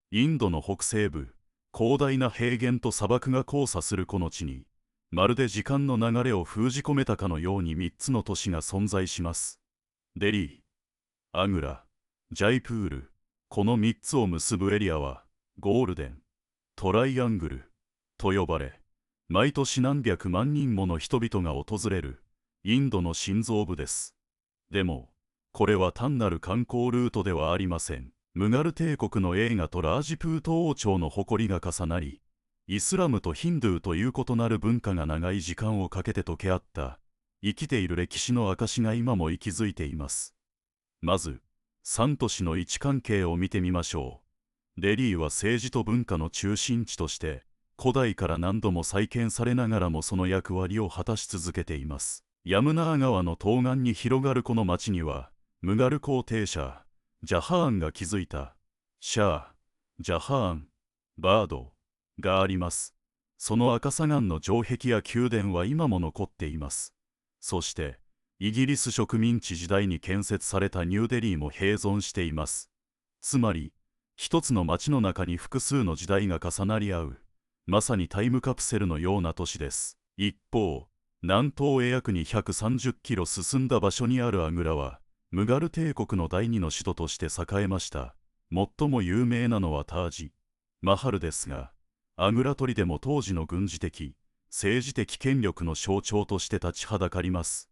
インドの北西部、広大な平原と砂漠が交差するこの地に、まるで時間の流れを封じ込めたかのように3つの都市が存在します。デリー、アグラ、ジャイプール、この3つを結ぶエリアは、ゴールデン、トライアングル、と呼ばれ、毎年何百万人もの人々が訪れる、インドの心臓部です。でも、これは単なる観光ルートではありません。ムガル帝国の栄華とラージプート王朝の誇りが重なり、イスラムとヒンドゥーという異なる文化が長い時間をかけて溶け合った、生きている歴史の証が今も息づいています。まず、3都市の位置関係を見てみましょう。デリーは政治と文化の中心地として、古代から何度も再建されながらもその役割を果たし続けています。ヤムナー川の東岸に広がるこの町には、ムガル皇帝シャー、ジャハーンが築いた、シャー、ジャハーン、バードがあります。その赤砂岩の城壁や宮殿は今も残っています。そして、イギリス植民地時代に建設されたニューデリーも併存しています。つまり、一つの町の中に複数の時代が重なり合う、まさにタイムカプセルのような都市です。一方、南東へ約230キロ進んだ場所にあるアグラは、ムガル帝国の第二の首都として栄えました。最も有名なのはタージ・マハルですが、アグラ砦も当時の軍事的、政治的権力の象徴として立ちはだかります。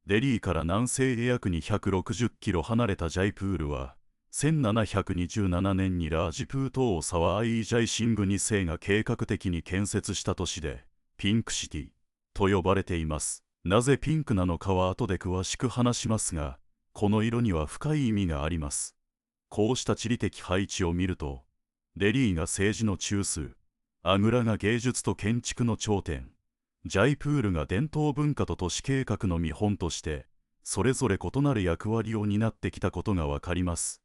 デリーから南西へ約260キロ離れたジャイプールは、1727年にラージプート王サワーイージャイシング2世が計画的に建設した都市で、ピンクシティと呼ばれています。なぜピンクなのかは後で詳しく話しますが、この色には深い意味があります。こうした地理的配置を見ると、デリーが政治の中枢、アグラが芸術と建築の頂点、ジャイプールが伝統文化と都市計画の見本として、それぞれ異なる役割を担ってきたことがわかります。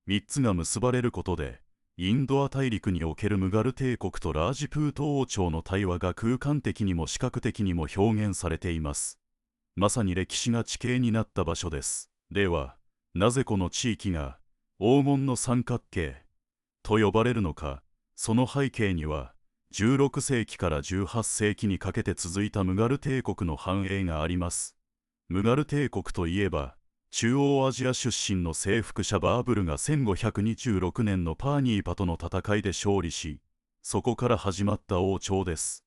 3つが結ばれることで、インドア大陸におけるムガル帝国とラージプート王朝の対話が空間的にも視覚的にも表現されています。まさに歴史が地形になった場所です。では、なぜこの地域が黄金の三角形と呼ばれるのか。その背景には、16世紀から18世紀にかけて続いたムガル帝国の繁栄があります。ムガル帝国といえば、中央アジア出身の征服者バーブルが1526年のパーニーパとの戦いで勝利し、そこから始まった王朝です。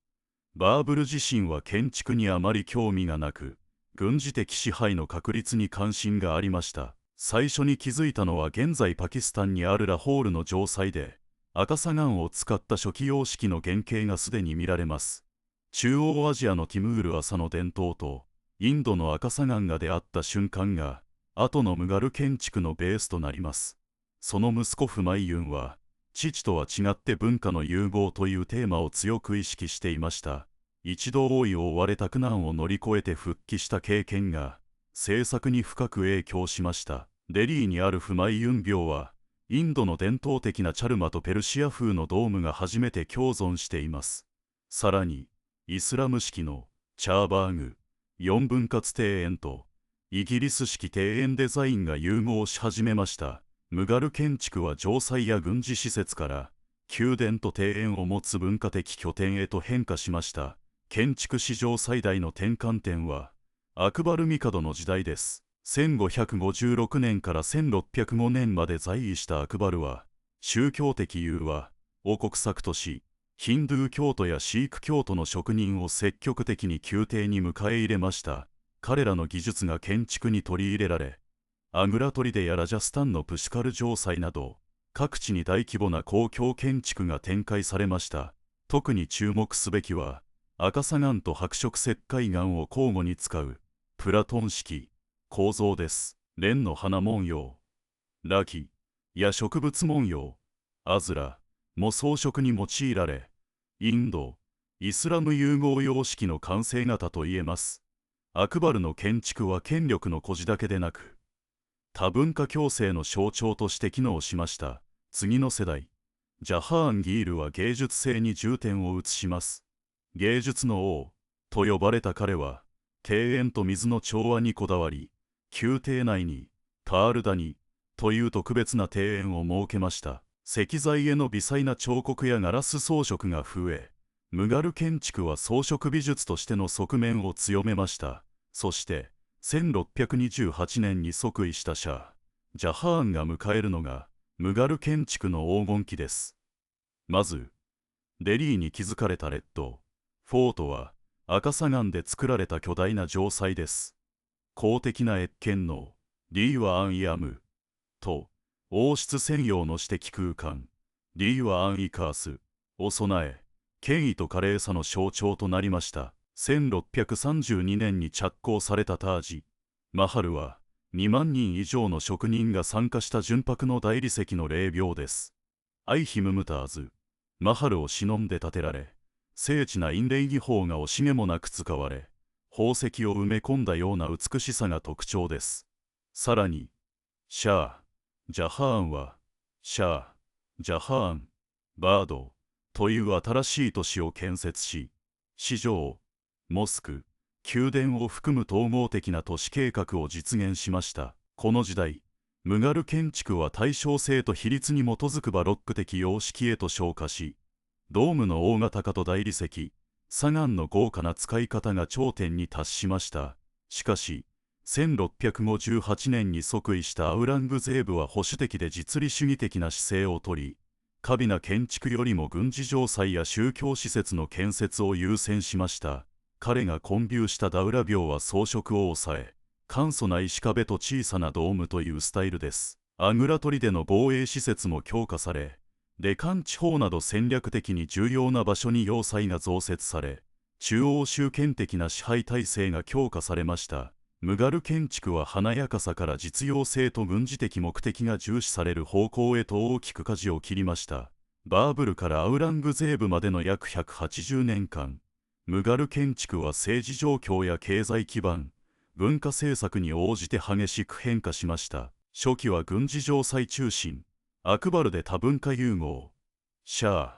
バーブル自身は建築にあまり興味がなく、軍事的支配の確立に関心がありました。最初に築いたのは現在パキスタンにあるラホールの城塞で、赤砂岩を使った初期様式の原型がすでに見られます。中央アジアのティムール朝の伝統と、インドの赤砂岩が出会った瞬間が、後のムガル建築のベースとなります。その息子フマイユンは、父とは違って文化の融合というテーマを強く意識していました。一度王位を追われた苦難を乗り越えて復帰した経験が、政策に深く影響しました。デリーにあるフマイユン廟は、インドの伝統的なチャルマとペルシア風のドームが初めて共存しています。さらに、イスラム式のチャーバーグ、4分割庭園と、イギリス式庭園デザインが融合し始めました。ムガル建築は城塞や軍事施設から、宮殿と庭園を持つ文化的拠点へと変化しました。建築史上最大の転換点は、アクバル帝の時代です。1556年から1605年まで在位したアクバルは、宗教的融和を国策とし、ヒンドゥー教徒やシーク教徒の職人を積極的に宮廷に迎え入れました。彼らの技術が建築に取り入れられ、アグラ砦やラジャスタンのプシュカル城塞など、各地に大規模な公共建築が展開されました。特に注目すべきは、赤砂岩と白色石灰岩を交互に使う、プラトン式構造です。蓮の花文様、ラキや植物文様、アズラも装飾に用いられ、インド・イスラム融合様式の完成型といえます。アクバルの建築は権力の誇示だけでなく、多文化共生の象徴として機能しました。次の世代、ジャハーンギールは芸術性に重点を移します。芸術の王と呼ばれた彼は、庭園と水の調和にこだわり、宮廷内にタールダニという特別な庭園を設けました。石材への微細な彫刻やガラス装飾が増え、ムガル建築は装飾美術としての側面を強めました。そして1628年に即位したシャー・ジャハーンが迎えるのがムガル建築の黄金期です。まずデリーに築かれたレッドフォートは赤砂岩で作られた巨大な城塞です。公的な謁見のリーワ・アン・イアムと王室専用の私的空間リーワ・アン・イカースを備え、権威と華麗さの象徴となりました。1632年に着工されたタージ・マハルは2万人以上の職人が参加した純白の大理石の霊廟です。アイヒムムターズ・マハルを忍んで建てられ、精緻な印霊技法が惜しげもなく使われ、宝石を埋め込んだような美しさが特徴です。さらにシャー・ジャハーンはシャー・ジャハーン・バードという新しい都市を建設し、市場、モスク、宮殿を含む統合的な都市計画を実現しました。この時代、ムガル建築は対称性と比率に基づくバロック的様式へと昇華し、ドームの大型化と大理石、砂岩の豪華な使い方が頂点に達しました。しかし、1658年に即位したアウラングゼーブは保守的で実利主義的な姿勢をとり、華美な建築よりも軍事城塞や宗教施設の建設を優先しました。彼が建立したダウラ廟は装飾を抑え、簡素な石壁と小さなドームというスタイルです。アグラ砦の防衛施設も強化され、デカン地方など戦略的に重要な場所に要塞が増設され、中央集権的な支配体制が強化されました。ムガル建築は華やかさから実用性と軍事的目的が重視される方向へと大きく舵を切りました。バーブルからアウラングゼーブまでの約180年間、ムガル建築は政治状況や経済基盤、文化政策に応じて激しく変化しました。初期は軍事城塞中心、アクバルで多文化融合、シャー・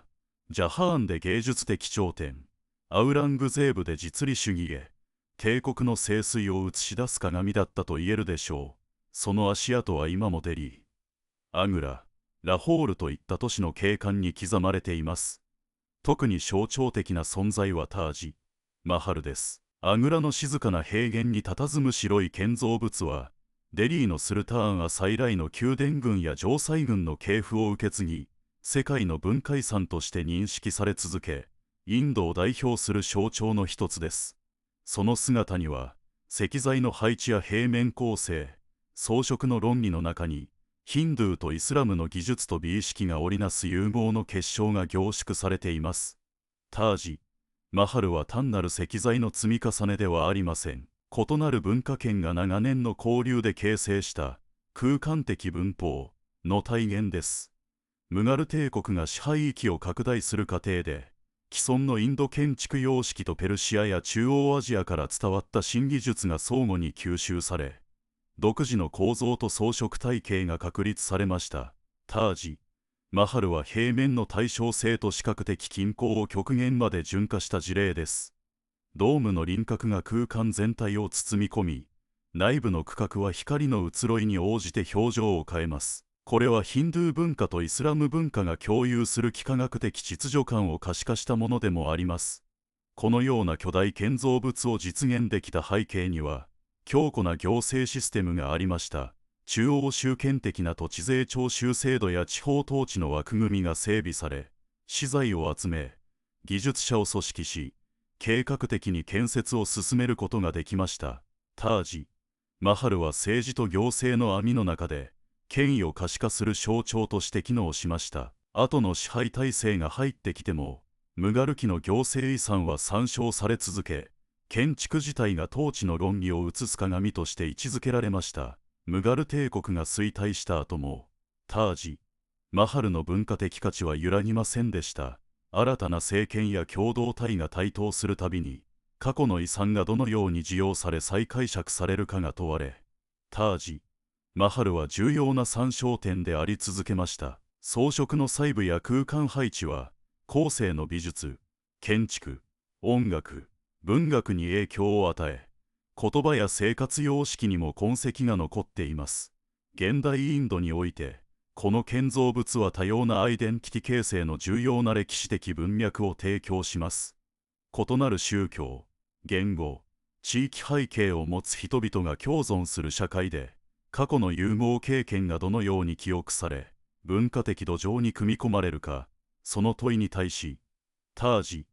ジャハーンで芸術的頂点、アウラングゼーブで実利主義へ、帝国の盛衰を映し出す鏡だったと言えるでしょう。その足跡は今もデリー、アグラ、ラホールといった都市の景観に刻まれています。特に象徴的な存在はタージ・マハルです。アグラの静かな平原に佇む白い建造物は、デリーのスルターンは最来の宮殿軍や城塞軍の系譜を受け継ぎ、世界の文化遺産として認識され続け、インドを代表する象徴の一つです。その姿には、石材の配置や平面構成、装飾の論理の中に、ヒンドゥーとイスラムの技術と美意識が織りなす融合の結晶が凝縮されています。タージ・マハルは単なる石材の積み重ねではありません。異なる文化圏が長年の交流で形成した空間的文法の体現です。ムガル帝国が支配域を拡大する過程で、既存のインド建築様式とペルシアや中央アジアから伝わった新技術が相互に吸収され、独自の構造と装飾体系が確立されました。タージ・マハルは平面の対称性と視覚的均衡を極限まで順化した事例です。ドームの輪郭が空間全体を包み込み、内部の区画は光の移ろいに応じて表情を変えます。これはヒンドゥー文化とイスラム文化が共有する幾何学的秩序感を可視化したものでもあります。このような巨大建造物を実現できた背景には、強固な行政システムがありました。中央集権的な土地税徴収制度や地方統治の枠組みが整備され、資材を集め、技術者を組織し、計画的に建設を進めることができました。タージ・マハルは政治と行政の網の中で、権威を可視化する象徴として機能しました。後の支配体制が入ってきても、ムガル期の行政遺産は参照され続け、建築自体が統治の論理を映す鏡として位置づけられました。ムガル帝国が衰退した後も、タージ・マハルの文化的価値は揺らぎませんでした。新たな政権や共同体が台頭するたびに、過去の遺産がどのように利用され再解釈されるかが問われ、タージ・マハルは重要な参照点であり続けました。装飾の細部や空間配置は、後世の美術、建築、音楽、文学に影響を与え、言葉や生活様式にも痕跡が残っています。現代インドにおいて、この建造物は多様なアイデンティティ形成の重要な歴史的文脈を提供します。異なる宗教、言語、地域背景を持つ人々が共存する社会で、過去の融合経験がどのように記憶され、文化的土壌に組み込まれるか、その問いに対し、タージ・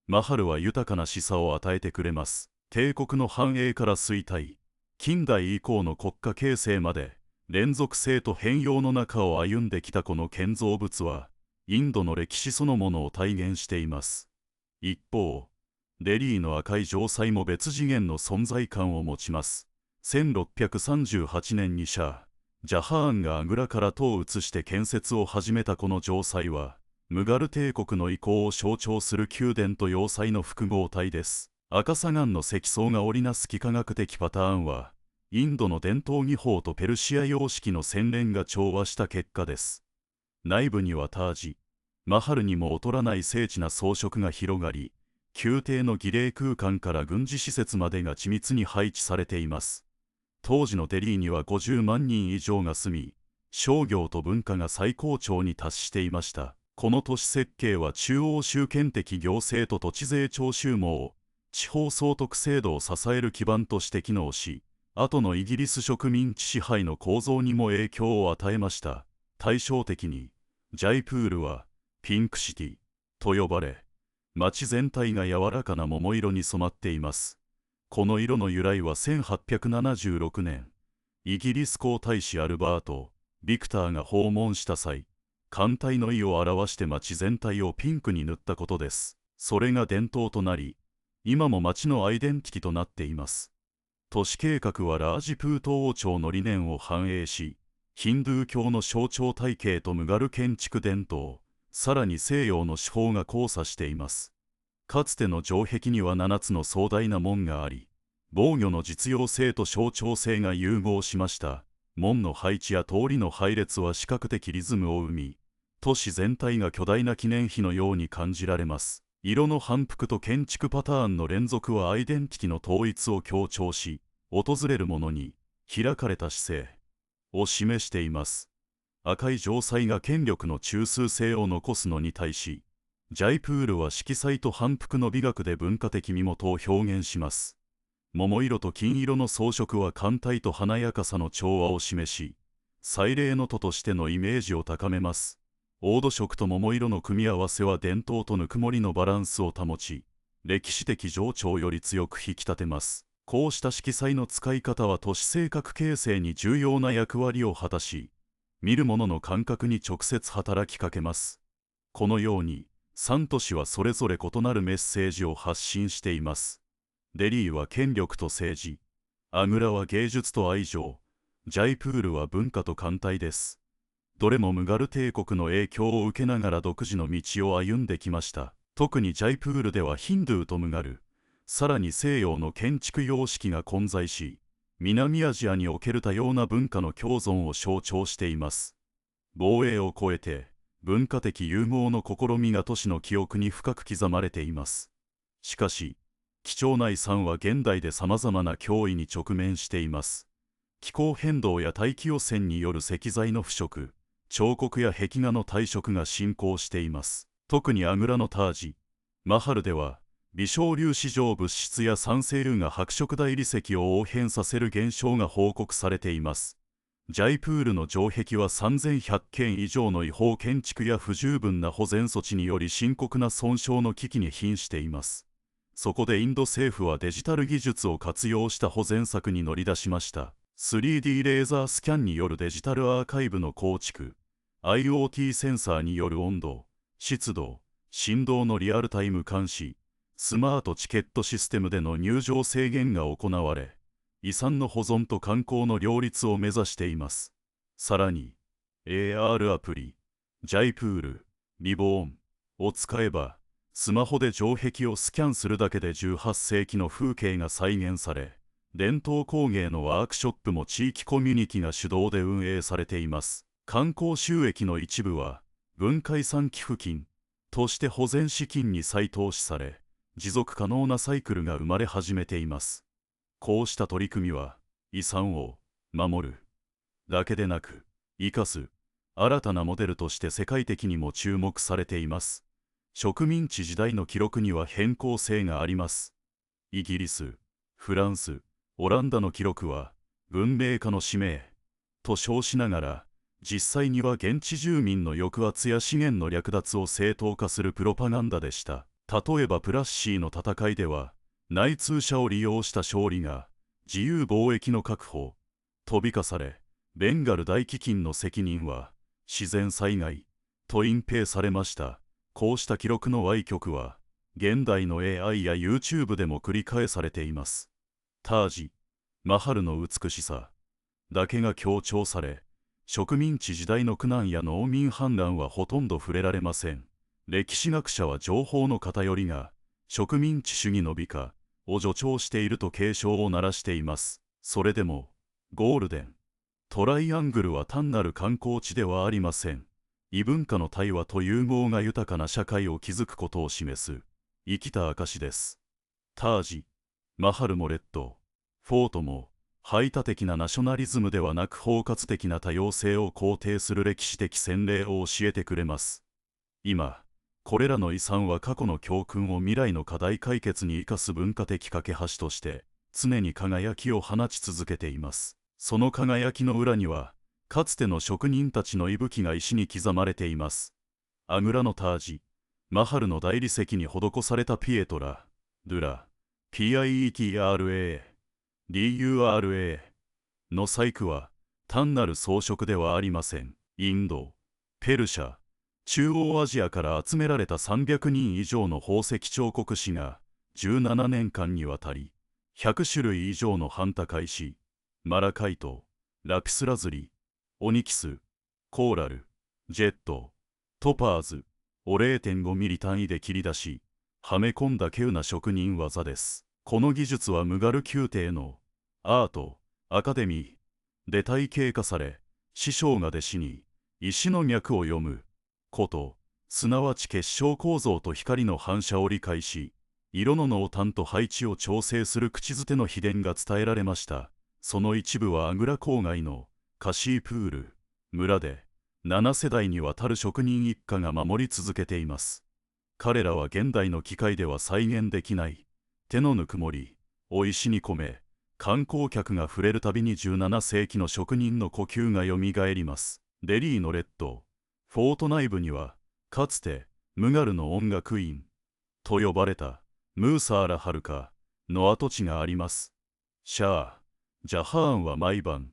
マハルは豊かな示唆を与えてくれます。帝国の繁栄から衰退、近代以降の国家形成まで、連続性と変容の中を歩んできたこの建造物は、インドの歴史そのものを体現しています。一方、デリーの赤い城塞も別次元の存在感を持ちます。1638年にジャハーンがアグラから塔を移して建設を始めたこの城塞は、ムガル帝国の遺構を象徴する宮殿と要塞の複合体です。赤砂岩の積層が織りなす幾何学的パターンは、インドの伝統技法とペルシア様式の洗練が調和した結果です。内部にはタージ・マハルにも劣らない精緻な装飾が広がり、宮廷の儀礼空間から軍事施設までが緻密に配置されています。当時のデリーには50万人以上が住み、商業と文化が最高潮に達していました。この都市設計は中央集権的行政と土地税徴収網、地方総督制度を支える基盤として機能し、後のイギリス植民地支配の構造にも影響を与えました。対照的に、ジャイプールはピンクシティと呼ばれ、街全体が柔らかな桃色に染まっています。この色の由来は1876年、イギリス皇太子アルバート・ビクターが訪問した際、艦隊の意を表して街全体をピンクに塗ったことです。それが伝統となり、今も街のアイデンティティとなっています。都市計画はラージプート王朝の理念を反映し、ヒンドゥー教の象徴体系とムガル建築伝統、さらに西洋の手法が交差しています。かつての城壁には7つの壮大な門があり、防御の実用性と象徴性が融合しました。門の配置や通りの配列は視覚的リズムを生み、都市全体が巨大な記念碑のように感じられます。色の反復と建築パターンの連続はアイデンティティの統一を強調し、訪れる者に開かれた姿勢を示しています。赤い城塞が権力の中枢性を残すのに対し、ジャイプールは色彩と反復の美学で文化的身元を表現します。桃色と金色の装飾は寛体と華やかさの調和を示し、祭礼の都としてのイメージを高めます。黄土色と桃色の組み合わせは伝統とぬくもりのバランスを保ち、歴史的情緒をより強く引き立てます。こうした色彩の使い方は都市性格形成に重要な役割を果たし、見る者の感覚に直接働きかけます。このように、3都市はそれぞれ異なるメッセージを発信しています。デリーは権力と政治、アグラは芸術と愛情、ジャイプールは文化と艦隊です。どれもムガル帝国の影響を受けながら独自の道を歩んできました。特にジャイプールではヒンドゥーとムガル、さらに西洋の建築様式が混在し、南アジアにおける多様な文化の共存を象徴しています。防衛を超えて、文化的融合の試みが都市の記憶に深く刻まれています。しかし、貴重な遺産は現代で様々な脅威に直面しています。気候変動や大気汚染による石材の腐食、彫刻や壁画の退色が進行しています。特にアグラのタージ・マハルでは、微小粒子状物質や酸性粒が白色大理石を応変させる現象が報告されています。ジャイプールの城壁は3100件以上の違法建築や不十分な保全措置により深刻な損傷の危機に瀕しています。そこでインド政府はデジタル技術を活用した保全策に乗り出しました。3D レーザースキャンによるデジタルアーカイブの構築、IoT センサーによる温度、湿度、振動のリアルタイム監視、スマートチケットシステムでの入場制限が行われ、遺産の保存と観光の両立を目指しています。さらに、AR アプリ、ジャイプール、リボーンを使えば、スマホで城壁をスキャンするだけで18世紀の風景が再現され、伝統工芸のワークショップも地域コミュニティが主導で運営されています。観光収益の一部は、文化遺産寄付金として保全資金に再投資され、持続可能なサイクルが生まれ始めています。こうした取り組みは、遺産を守るだけでなく、生かす、新たなモデルとして世界的にも注目されています。植民地時代の記録には変更性があります。イギリス、フランス、オランダの記録は文明化の使命と称しながら、実際には現地住民の抑圧や資源の略奪を正当化するプロパガンダでした。例えばプラッシーの戦いでは、内通者を利用した勝利が自由貿易の確保と美化され、ベンガル大飢饉の責任は自然災害と隠蔽されました。こうした記録の歪曲は現代の AI や YouTube でも繰り返されています。タージ・マハルの美しさだけが強調され、植民地時代の苦難や農民反乱はほとんど触れられません。歴史学者は情報の偏りが植民地主義の美化を助長していると警鐘を鳴らしています。それでもゴールデントライアングルは単なる観光地ではありません。異文化の対話と融合が豊かな社会を築くことを示す生きた証です。タージ・マハルもレッド・フォートも排他的なナショナリズムではなく包括的な多様性を肯定する歴史的先例を教えてくれます。今、これらの遺産は過去の教訓を未来の課題解決に生かす文化的架け橋として常に輝きを放ち続けています。その輝きの裏には、かつての職人たちの息吹が石に刻まれています。アグラのタージ・マハルの大理石に施されたピエトラ・ドゥラ、PIETRA、DURA の細工は単なる装飾ではありません。インド、ペルシャ、中央アジアから集められた300人以上の宝石彫刻師が17年間にわたり100種類以上のハンタカ石、マラカイト、ラピスラズリ、オニキス、コーラル、ジェット、トパーズを 0.5 ミリ単位で切り出し、はめ込んだ稀有な職人技です。この技術はムガル宮廷のアート・アカデミーで体系化され、師匠が弟子に石の脈を読むこと、すなわち結晶構造と光の反射を理解し、色の濃淡と配置を調整する口づての秘伝が伝えられました。その一部はアグラ郊外のカシープール村で7世代にわたる職人一家が守り続けています。彼らは現代の機械では再現できない手のぬくもりを石に込め、観光客が触れるたびに17世紀の職人の呼吸がよみがえります。デリーのレッド・フォート内部には、かつてムガルの音楽院と呼ばれたムーサーラ・ハルカの跡地があります。シャー・ジャハーンは毎晩、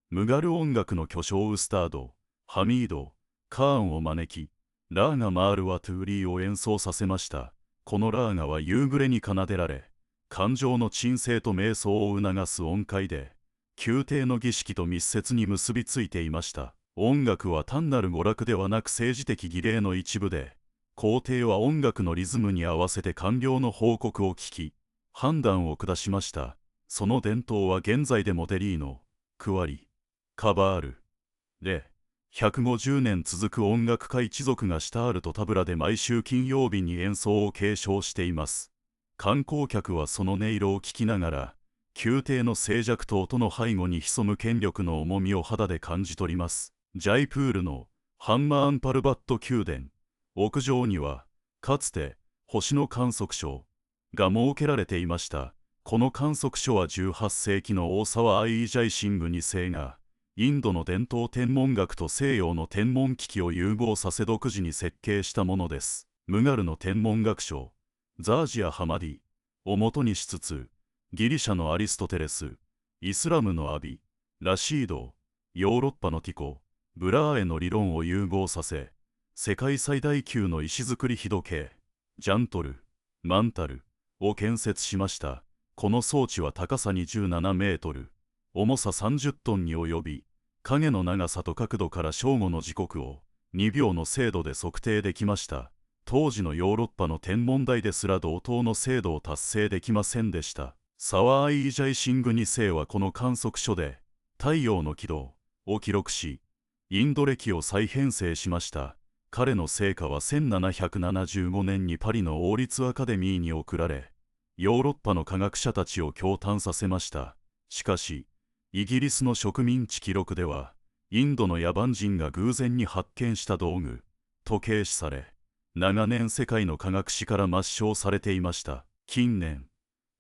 ムガル音楽の巨匠ウスタード、ハミード、カーンを招き、ラーガ・マールワ・トゥーリーを演奏させました。このラーガは夕暮れに奏でられ、感情の鎮静と瞑想を促す音階で、宮廷の儀式と密接に結びついていました。音楽は単なる娯楽ではなく政治的儀礼の一部で、皇帝は音楽のリズムに合わせて官僚の報告を聞き、判断を下しました。その伝統は現在でもデリーのクワリ、カバールで、150年続く音楽家一族がシタールとタブラで毎週金曜日に演奏を継承しています。観光客はその音色を聞きながら、宮廷の静寂と音の背後に潜む権力の重みを肌で感じ取ります。ジャイプールのハンマーンパルバット宮殿、屋上には、かつて星の観測所が設けられていました。この観測所は18世紀の大沢アイージャイシング2世が、インドの伝統天文学と西洋の天文機器を融合させ独自に設計したものです。ムガルの天文学賞、ザージア・ハマディを元にしつつ、ギリシャのアリストテレス、イスラムのアビ、ラシード、ヨーロッパのティコ、ブラーエの理論を融合させ、世界最大級の石造り日時計、ジャントル、マンタルを建設しました。この装置は高さ27メートル、重さ30トンに及び、影の長さと角度から正午の時刻を2秒の精度で測定できました。当時のヨーロッパの天文台ですら同等の精度を達成できませんでした。サワーイージャイシング2世はこの観測所で太陽の軌道を記録し、インド暦を再編成しました。彼の成果は1775年にパリの王立アカデミーに贈られ、ヨーロッパの科学者たちを驚嘆させました。しかし、イギリスの植民地記録では、インドの野蛮人が偶然に発見した道具、時計師され、長年世界の科学史から抹消されていました。近年、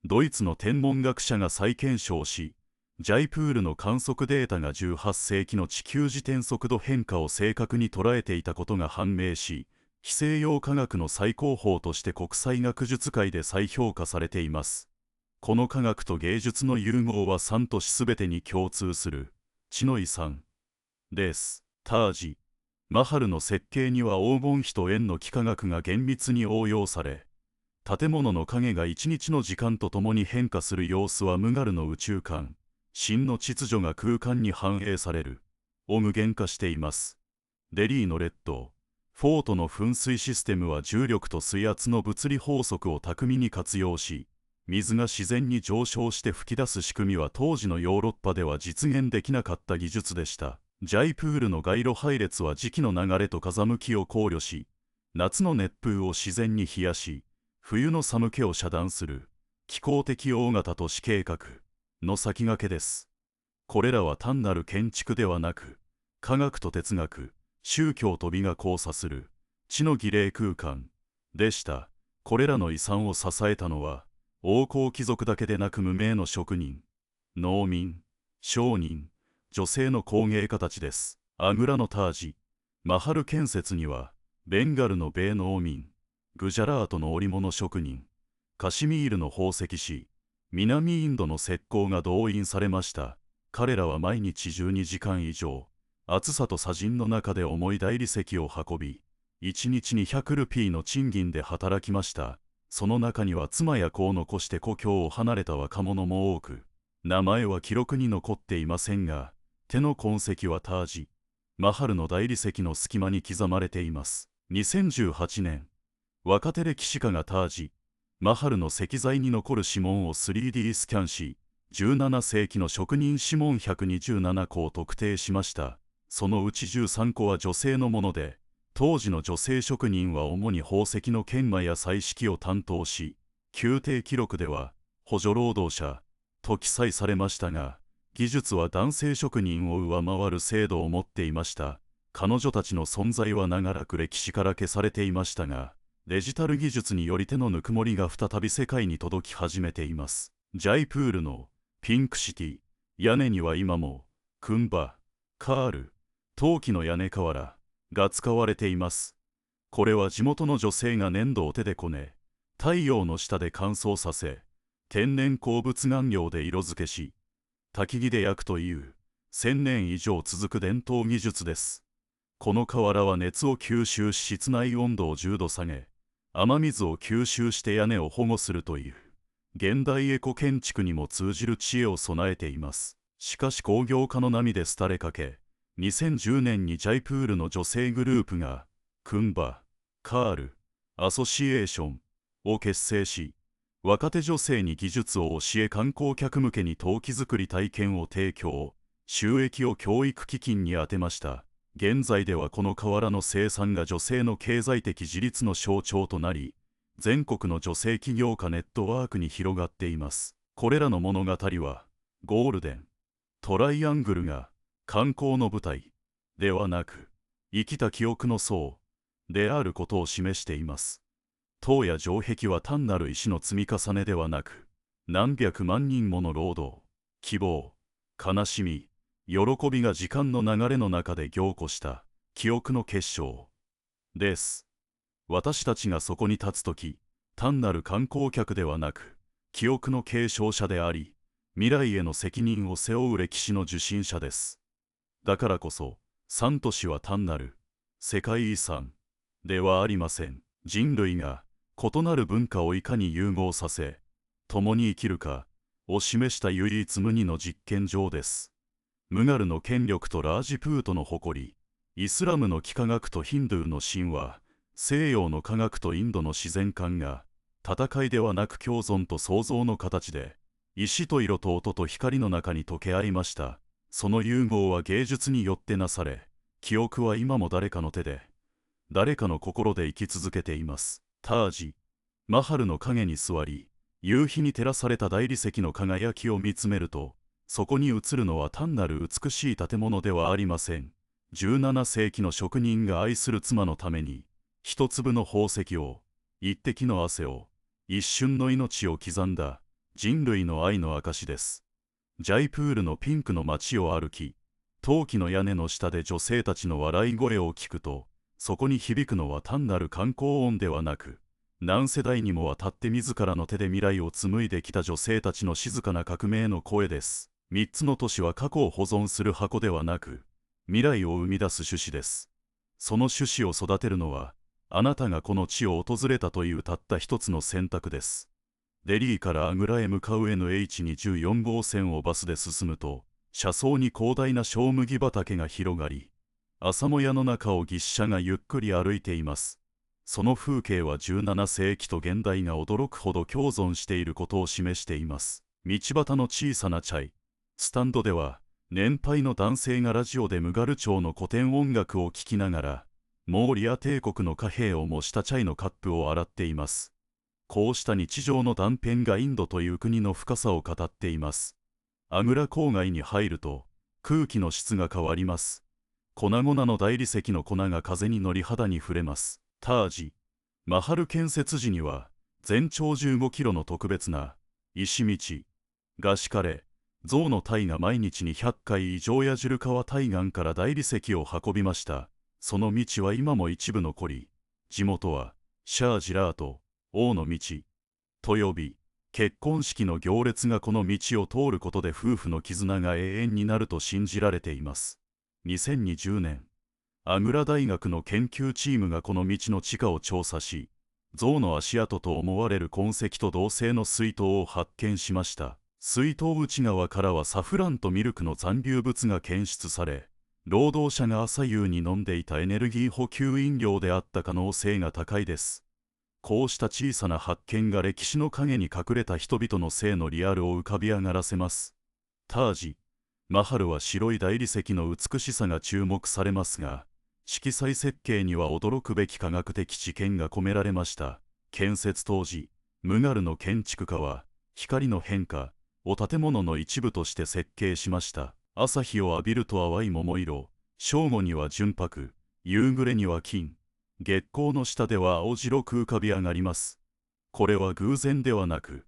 ドイツの天文学者が再検証し、ジャイプールの観測データが18世紀の地球自転速度変化を正確に捉えていたことが判明し、非西洋科学の最高峰として国際学術界で再評価されています。この科学と芸術の融合は3都市すべてに共通する知の遺産です。タージ・マハルの設計には黄金比と円の幾何学が厳密に応用され、建物の影が一日の時間とともに変化する様子はムガルの宇宙観、真の秩序が空間に反映されるを無限化しています。デリーのレッド・フォートの噴水システムは重力と水圧の物理法則を巧みに活用し、水が自然に上昇して噴き出す仕組みは当時のヨーロッパでは実現できなかった技術でした。ジャイプールの街路配列は時期の流れと風向きを考慮し、夏の熱風を自然に冷やし、冬の寒気を遮断する気候的大型都市計画の先駆けです。これらは単なる建築ではなく、科学と哲学、宗教と美が交差する知の儀礼空間でした。これらの遺産を支えたのは、王侯貴族だけでなく無名の職人、農民、商人、女性の工芸家たちです。アグラのタージ・マハル建設には、ベンガルの米農民、グジャラートの織物職人、カシミールの宝石師、南インドの石膏が動員されました。彼らは毎日12時間以上、暑さと砂塵の中で重い大理石を運び、1日に100ルピーの賃金で働きました。その中には妻や子を残して故郷を離れた若者も多く、名前は記録に残っていませんが、手の痕跡はタージ・マハルの大理石の隙間に刻まれています。2018年、若手歴史家がタージ・マハルの石材に残る指紋を 3D スキャンし、17世紀の職人指紋127個を特定しました。そのうち13個は女性のもので、当時の女性職人は主に宝石の研磨や彩色を担当し、宮廷記録では補助労働者と記載されましたが、技術は男性職人を上回る精度を持っていました。彼女たちの存在は長らく歴史から消されていましたが、デジタル技術により手のぬくもりが再び世界に届き始めています。ジャイプールのピンクシティ、屋根には今もクンバ、カール、陶器の屋根瓦が使われています。これは地元の女性が粘土を手でこね、太陽の下で乾燥させ、天然鉱物顔料で色付けし、焚き木で焼くという1000年以上続く伝統技術です。この瓦は熱を吸収し室内温度を10度下げ、雨水を吸収して屋根を保護するという現代エコ建築にも通じる知恵を備えています。しかし工業化の波で廃れかけ、2010年にジャイプールの女性グループがクンバ・カール・アソシエーションを結成し、若手女性に技術を教え観光客向けに陶器作り体験を提供、収益を教育基金に充てました。現在ではこの瓦の生産が女性の経済的自立の象徴となり、全国の女性起業家ネットワークに広がっています。これらの物語は、ゴールデン・トライアングルが観光の舞台ではなく、生きた記憶の層であることを示しています。塔や城壁は単なる石の積み重ねではなく、何百万人もの労働、希望、悲しみ、喜びが時間の流れの中で凝固した記憶の結晶です。私たちがそこに立つとき、単なる観光客ではなく、記憶の継承者であり、未来への責任を背負う歴史の受信者です。だからこそ、三都市は単なる世界遺産ではありません。人類が異なる文化をいかに融合させ、共に生きるかを示した唯一無二の実験場です。ムガルの権力とラージプートの誇り、イスラムの幾何学とヒンドゥーの神話、西洋の科学とインドの自然観が、戦いではなく共存と創造の形で、石と色と音と光の中に溶け合いました。その融合は芸術によってなされ、記憶は今も誰かの手で、誰かの心で生き続けています。タージ・マハルの影に座り、夕日に照らされた大理石の輝きを見つめると、そこに映るのは単なる美しい建物ではありません。17世紀の職人が愛する妻のために、一粒の宝石を、一滴の汗を、一瞬の命を刻んだ人類の愛の証です。ジャイプールのピンクの街を歩き、陶器の屋根の下で女性たちの笑い声を聞くと、そこに響くのは単なる観光音ではなく、何世代にもわたって自らの手で未来を紡いできた女性たちの静かな革命の声です。3つの都市は過去を保存する箱ではなく、未来を生み出す種子です。その種子を育てるのは、あなたがこの地を訪れたというたった一つの選択です。デリーからアグラへ向かう NH24 号線をバスで進むと、車窓に広大な小麦畑が広がり、朝もやの中を牛車がゆっくり歩いています。その風景は17世紀と現代が驚くほど共存していることを示しています。道端の小さなチャイスタンドでは、年配の男性がラジオでムガル朝の古典音楽を聴きながら、モーリア帝国の貨幣を模したチャイのカップを洗っています。こうした日常の断片がインドという国の深さを語っています。アグラ郊外に入ると、空気の質が変わります。粉々の大理石の粉が風に乗り肌に触れます。タージ・マハル建設時には、全長15キロの特別な石道が敷かれ、象の隊が毎日に100回以上やジュルカワ対岸から大理石を運びました。その道は今も一部残り、地元はシャージラート、王の道と呼び、結婚式の行列がこの道を通ることで夫婦の絆が永遠になると信じられています。2020年、アグラ大学の研究チームがこの道の地下を調査し、象の足跡と思われる痕跡と同性の水筒を発見しました。水筒内側からはサフランとミルクの残留物が検出され、労働者が朝夕に飲んでいたエネルギー補給飲料であった可能性が高いです。こうした小さな発見が歴史の陰に隠れた人々の性のリアルを浮かび上がらせます。タージ・マハルは白い大理石の美しさが注目されますが、色彩設計には驚くべき科学的知見が込められました。建設当時、ムガルの建築家は、光の変化を建物の一部として設計しました。朝日を浴びると淡い桃色、正午には純白、夕暮れには金、月光の下では青白く浮かび上がります。これは偶然ではなく、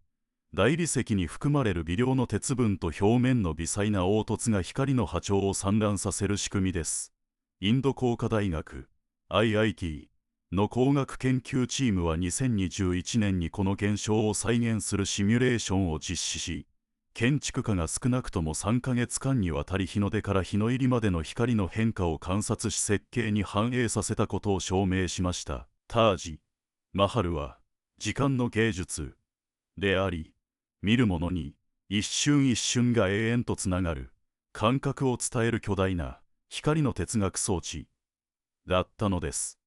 大理石に含まれる微量の鉄分と表面の微細な凹凸が光の波長を散乱させる仕組みです。インド工科大学 IIT の工学研究チームは2021年にこの現象を再現するシミュレーションを実施し、建築家が少なくとも3ヶ月間にわたり日の出から日の入りまでの光の変化を観察し設計に反映させたことを証明しました。タージ・マハルは時間の芸術であり、見る者に一瞬一瞬が永遠とつながる感覚を伝える巨大な光の哲学装置だったのです。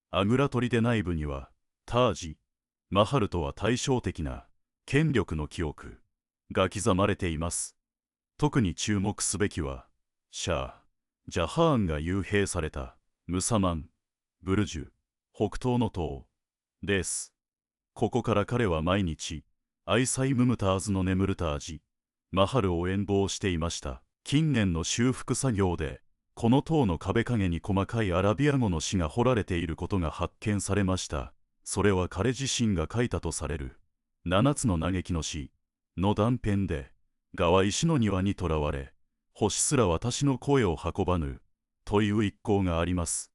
アグラ砦内部にはタージ・マハルとは対照的な権力の記憶が刻まれています。特に注目すべきは、シャー・ジャハーンが幽閉されたムサマン・ブルジュ、北東の塔です。ここから彼は毎日、アイサイ・ムムターズの眠るタージ・マハルを遠望していました。近年の修復作業で、この塔の壁影に細かいアラビア語の詩が彫られていることが発見されました。それは彼自身が書いたとされる7つの嘆きの詩の断片で、蛾は石の庭にとらわれ、星すら私の声を運ばぬ、という一項があります。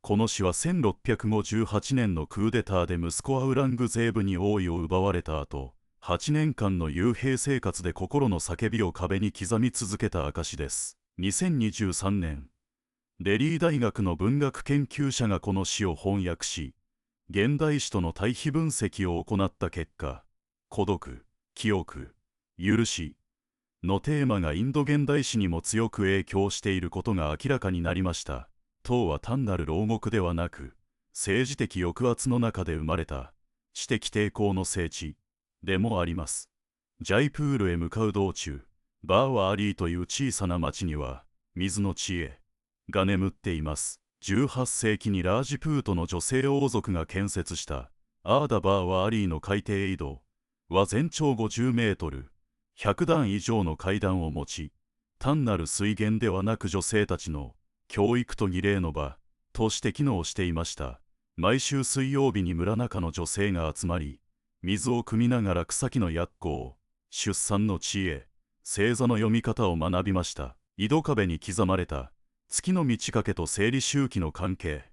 この詩は1658年のクーデターで息子アウラングゼーブに王位を奪われた後、8年間の幽閉生活で心の叫びを壁に刻み続けた証です。2023年、デリー大学の文学研究者がこの詩を翻訳し、現代詩との対比分析を行った結果、孤独、記憶、許しのテーマがインド現代史にも強く影響していることが明らかになりました。塔は単なる牢獄ではなく、政治的抑圧の中で生まれた知的抵抗の聖地でもあります。ジャイプールへ向かう道中、バーワーリーという小さな町には水の知恵が眠っています。18世紀にラージプートの女性王族が建設したアーダバーワーリーの海底井戸は全長50メートル、100段以上の階段を持ち、単なる水源ではなく女性たちの教育と儀礼の場として機能していました。毎週水曜日に村中の女性が集まり、水を汲みながら草木の薬効、出産の知恵、星座の読み方を学びました。井戸壁に刻まれた月の満ち欠けと生理周期の関係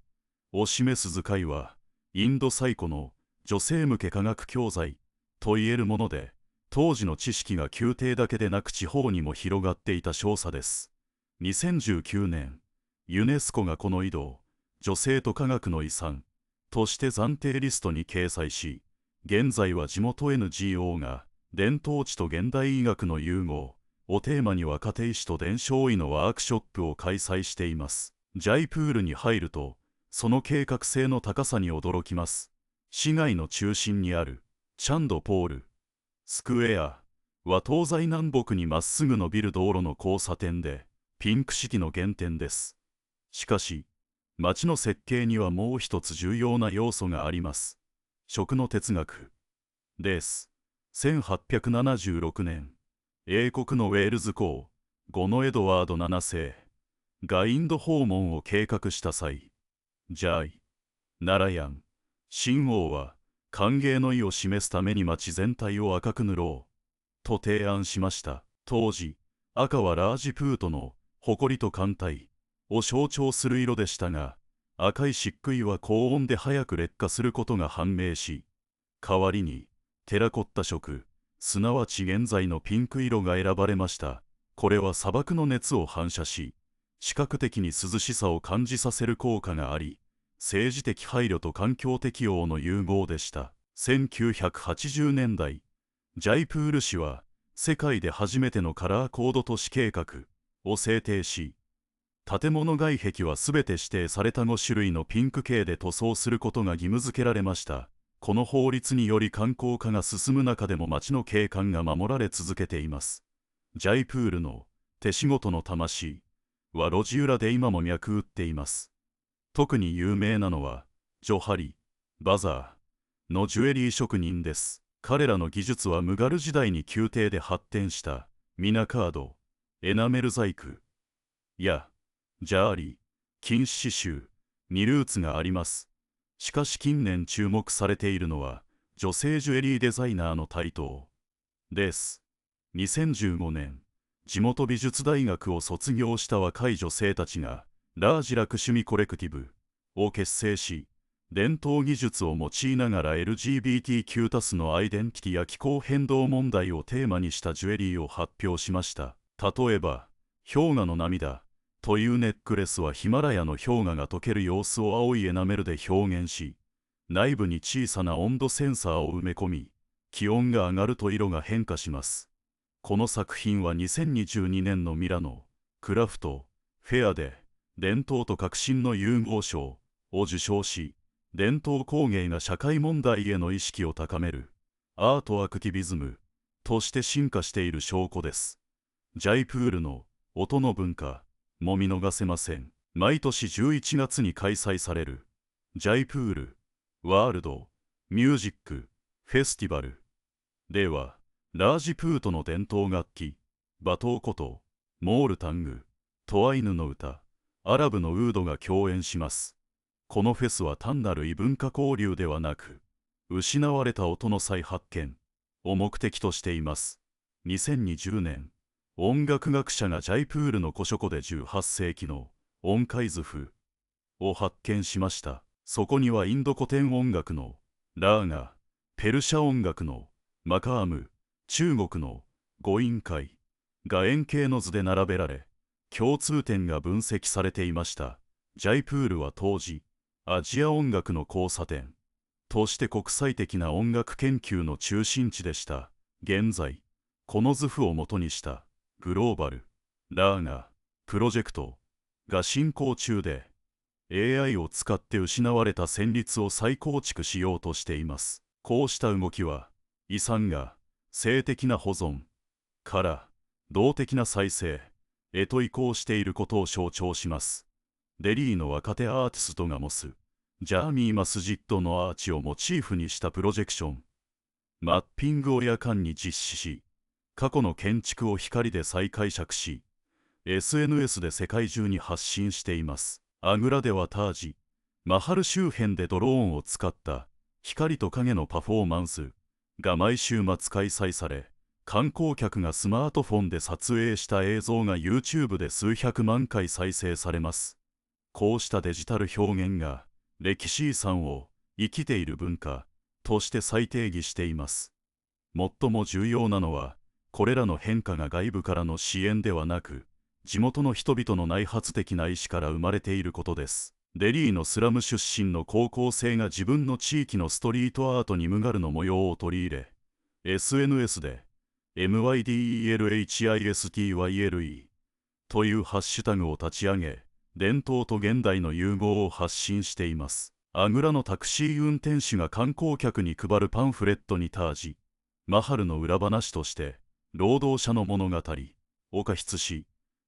を示す図解は、インド最古の女性向け科学教材といえるもので、当時の知識が宮廷だけでなく地方にも広がっていた証左です。2019年、ユネスコがこの井戸を女性と科学の遺産として暫定リストに掲載し、現在は地元 NGO が伝統知と現代医学の融合をテーマに若手医師と伝承医のワークショップを開催しています。ジャイプールに入ると、その計画性の高さに驚きます。市街の中心にあるチャンドポールスクエアは東西南北にまっすぐ伸びる道路の交差点で、ピンクシティの原点です。しかし、街の設計にはもう一つ重要な要素があります。食の哲学です。1876年、英国のウェールズ公5のエドワード7世がインド訪問を計画した際、ジャイ・ナラヤン親王は歓迎の意を示すために街全体を赤く塗ろうと提案しました。当時、赤はラージプートの誇りと艦隊を象徴する色でしたが、赤い漆喰は高温で早く劣化することが判明し、代わりにテラコッタ色、すなわち現在のピンク色が選ばれました。これは砂漠の熱を反射し、視覚的に涼しさを感じさせる効果があり、政治的配慮と環境適応の融合でした。1980年代、ジャイプール市は世界で初めてのカラーコード都市計画を制定し、建物外壁はすべて指定された5種類のピンク系で塗装することが義務付けられました。この法律により観光化が進む中でも街の景観が守られ続けています。ジャイプールの手仕事の魂は路地裏で今も脈打っています。特に有名なのは、ジョハリ・バザーのジュエリー職人です。彼らの技術はムガル時代に宮廷で発展したミナカード、エナメル細工やジャーリー、金刺繍にルーツがあります。しかし近年注目されているのは、女性ジュエリーデザイナーの台頭です。2015年、地元美術大学を卒業した若い女性たちが、ラージラクシュミコレクティブを結成し、伝統技術を用いながら LGBTQ+ のアイデンティティや気候変動問題をテーマにしたジュエリーを発表しました。例えば、氷河の涙というネックレスはヒマラヤの氷河が溶ける様子を青いエナメルで表現し、内部に小さな温度センサーを埋め込み、気温が上がると色が変化します。この作品は2022年のミラノクラフトフェアで伝統と革新の融合賞を受賞し、伝統工芸が社会問題への意識を高めるアートアクティビズムとして進化している証拠です。ジャイプールの音の文化も見逃せません。毎年11月に開催されるジャイプールワールドミュージックフェスティバルでは、ラージプートの伝統楽器バトーコト、モールタング、トアイヌの歌、アラブのウードが共演します。このフェスは単なる異文化交流ではなく、失われた音の再発見を目的としています。2020年、音楽学者がジャイプールの古書庫で18世紀の音階図譜を発見しました。そこにはインド古典音楽のラーガ、ペルシャ音楽のマカーム、中国の五音階が円形の図で並べられ、共通点が分析されていました。ジャイプールは当時、アジア音楽の交差点として国際的な音楽研究の中心地でした。現在、この図譜を元にしたグローバルラーガプロジェクトが進行中で、AI を使って失われた旋律を再構築しようとしています。こうした動きは、遺産が性的な保存から動的な再生へと移行していることを象徴します。デリーの若手アーティストが模すジャーミー・マスジッドのアーチをモチーフにしたプロジェクションマッピングを夜間に実施し、過去の建築を光で再解釈し、SNS で世界中に発信しています。アグラではタージ・マハル周辺でドローンを使った光と影のパフォーマンスが毎週末開催され、観光客がスマートフォンで撮影した映像が YouTube で数百万回再生されます。こうしたデジタル表現が歴史遺産を生きている文化として再定義しています。最も重要なのは、これらの変化が外部からの支援ではなく、地元の人々の内発的な意思から生まれていることです。デリーのスラム出身の高校生が自分の地域のストリートアートにムガルの模様を取り入れ、SNS で MYDELHISTYLE というハッシュタグを立ち上げ、伝統と現代の融合を発信しています。アグラのタクシー運転手が観光客に配るパンフレットにタージ・マハルの裏話として、労働者の物語を加筆し、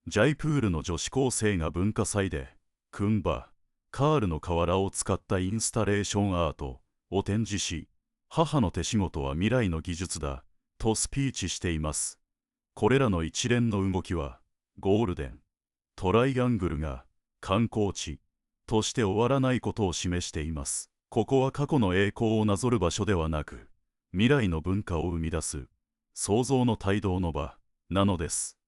ジャイプールの女子高生が文化祭で、クンバ・カールの瓦を使ったインスタレーションアートを展示し、母の手仕事は未来の技術だとスピーチしています。これらの一連の動きは、ゴールデン・トライアングルが観光地として終わらないことを示しています。ここは過去の栄光をなぞる場所ではなく、未来の文化を生み出す創造の帯同の場なのです。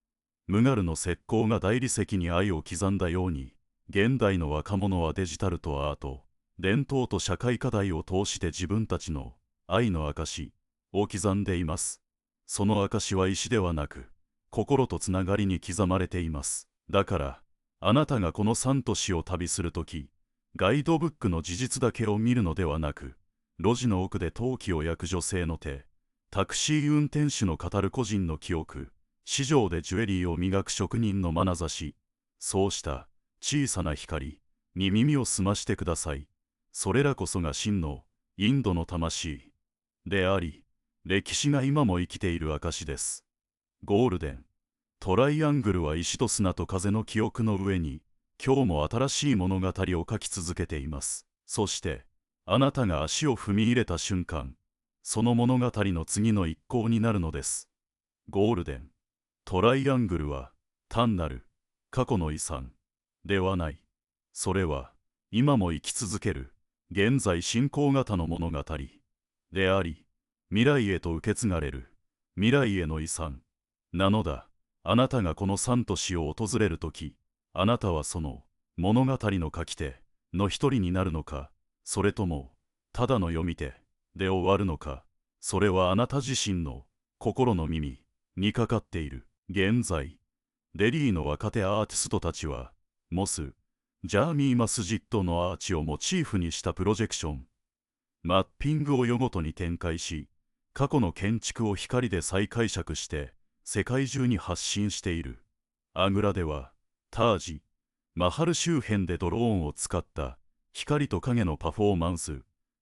ムガルの石膏が大理石に愛を刻んだように、現代の若者はデジタルとアート、伝統と社会課題を通して自分たちの愛の証を刻んでいます。その証は石ではなく、心とつながりに刻まれています。だから、あなたがこの3都市を旅するとき、ガイドブックの事実だけを見るのではなく、路地の奥で陶器を焼く女性の手、タクシー運転手の語る個人の記憶、市場でジュエリーを磨く職人の眼差し、そうした小さな光に耳を澄ましてください。それらこそが真のインドの魂であり、歴史が今も生きている証です。ゴールデン・トライアングルは石と砂と風の記憶の上に、今日も新しい物語を書き続けています。そして、あなたが足を踏み入れた瞬間、その物語の次の一行になるのです。ゴールデン・トライアングルは単なる過去の遺産ではない。それは今も生き続ける現在進行型の物語であり、未来へと受け継がれる未来への遺産なのだ。あなたがこの3都市を訪れるとき、あなたはその物語の書き手の一人になるのか、それともただの読み手で終わるのか、それはあなた自身の心の耳にかかっている。現在、デリーの若手アーティストたちは、モス・ジャーミー・マスジットのアーチをモチーフにしたプロジェクション、マッピングを夜ごとに展開し、過去の建築を光で再解釈して、世界中に発信している。アグラでは、タージ・マハル周辺でドローンを使った光と影のパフォーマンス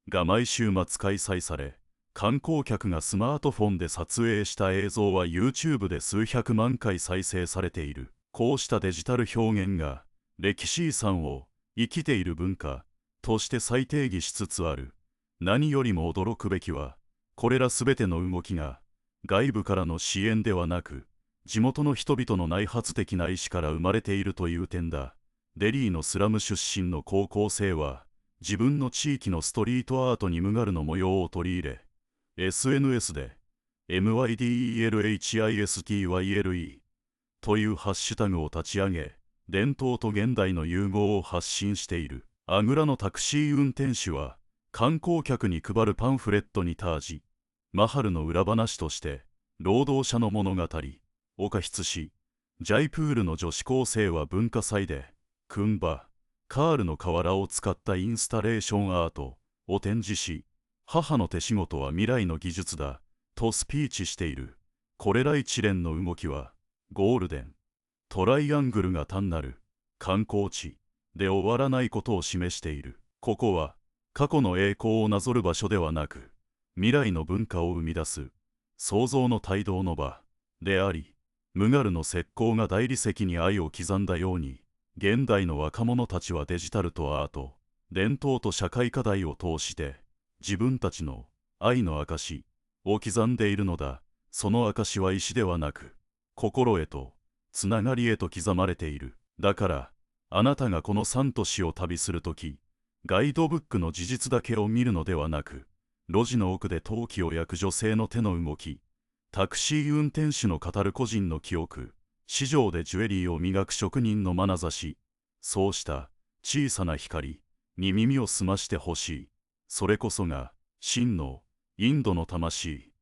が毎週末開催され、観光客がスマートフォンで撮影した映像は YouTube で数百万回再生されている。こうしたデジタル表現が歴史遺産を生きている文化として再定義しつつある。何よりも驚くべきは、これらすべての動きが外部からの支援ではなく、地元の人々の内発的な意思から生まれているという点だ。デリーのスラム出身の高校生は、自分の地域のストリートアートにムガルの模様を取り入れ、SNS で MYDELHISTYLE というハッシュタグを立ち上げ、伝統と現代の融合を発信している。アグラのタクシー運転手は、観光客に配るパンフレットにタージ・マハルの裏話として、労働者の物語を加筆し、ジャイプールの女子高生は文化祭で、クンバ・カールの瓦を使ったインスタレーションアートを展示し、母の手仕事は未来の技術だとスピーチしている。これら一連の動きは、ゴールデン・トライアングルが単なる観光地で終わらないことを示している。ここは過去の栄光をなぞる場所ではなく、未来の文化を生み出す創造の帯同の場であり、ムガルの石膏が大理石に愛を刻んだように、現代の若者たちはデジタルとアート、伝統と社会課題を通して、自分たちの愛の証を刻んでいるのだ。その証は石ではなく、心へと、つながりへと刻まれている。だから、あなたがこの3都市を旅するとき、ガイドブックの事実だけを見るのではなく、路地の奥で陶器を焼く女性の手の動き、タクシー運転手の語る個人の記憶、市場でジュエリーを磨く職人の眼差し、そうした小さな光に耳を澄ましてほしい。それこそが真のインドの魂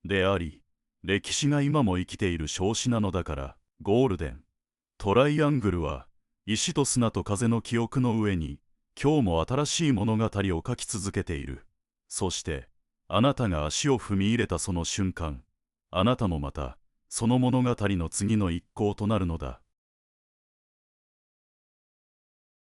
であり、歴史が今も生きている証子なのだから。ゴールデントライアングルは石と砂と風の記憶の上に今日も新しい物語を書き続けている。そしてあなたが足を踏み入れたその瞬間、あなたもまたその物語の次の一行となるのだ。